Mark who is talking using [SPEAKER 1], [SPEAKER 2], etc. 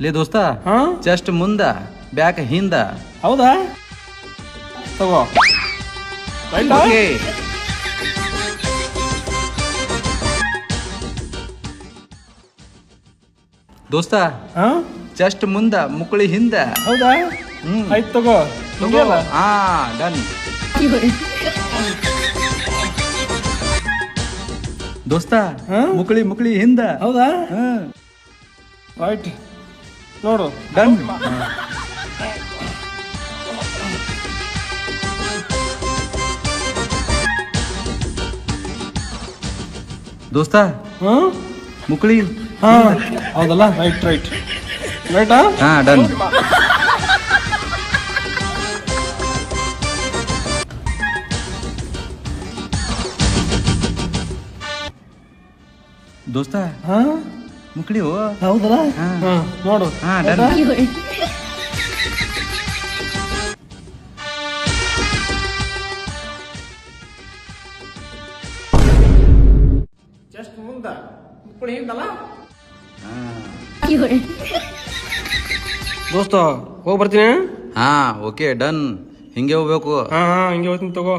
[SPEAKER 1] ಲೇ ದೋಸ್ತ,
[SPEAKER 2] ಹಾ
[SPEAKER 1] ಚೆಸ್ಟ್ ಮುಂದ ಬ್ಯಾಕ್ ಹಿಂದ.
[SPEAKER 2] ಹೌದಾ ತಗೋ ರೈಟ್
[SPEAKER 1] ಓಕೆ. ದೋಸ್ತ,
[SPEAKER 2] ಹಾ
[SPEAKER 1] ಚೆಸ್ಟ್ ಮುಂದ ಮುಕುಳಿ ಹಿಂದ.
[SPEAKER 2] ಹೌದಾ ಆಯ್ತು ತಗೋ ಹಿಂಗೆಲ್ಲ
[SPEAKER 1] ಹಾ ಡನ್. ದೋಸ್ತ,
[SPEAKER 2] ಹಾ?
[SPEAKER 1] ಮುಕುಳಿ ಹಿಂದ.
[SPEAKER 2] ಹೌದಾ
[SPEAKER 1] ಹಾ
[SPEAKER 2] ರೈಟ್ ನೋಡು
[SPEAKER 1] ಡನ್. ದೋಸ್ತ,
[SPEAKER 2] ಹಾ
[SPEAKER 1] ಮುಕುಳಿ.
[SPEAKER 2] ಹಾ ಹೌದಲ್ಲ ರೈಟ್ ರೈಟ್ ರೈಟಾ
[SPEAKER 1] ಹಾ ಡನ್. ದೋಸ್ತ,
[SPEAKER 2] ಹಾ
[SPEAKER 1] ಮುಕುಳಿ.
[SPEAKER 2] ಹೌದಲ್ಲ
[SPEAKER 1] ಹಾ.
[SPEAKER 2] ಹಾ ನೋಡು
[SPEAKER 1] ಹಾ ಡನ್.
[SPEAKER 2] ಜಸ್ಟ್ ಮುಂದ ಮುಕ್ಕಳಿ ಹಿಂದಲ್ಲ ದೋಸ್ತ ಹೋಗಿ ಬರ್ತೀನಿ
[SPEAKER 1] ಹಾ ಓಕೆ ಡನ್. ಹಿಂಗೆ ಹೋಗ್ಬೇಕು.
[SPEAKER 2] ಹಾ ಹಾ ಹಿಂಗೆ ಹೋಗ್ತೀನಿ ತಗೋ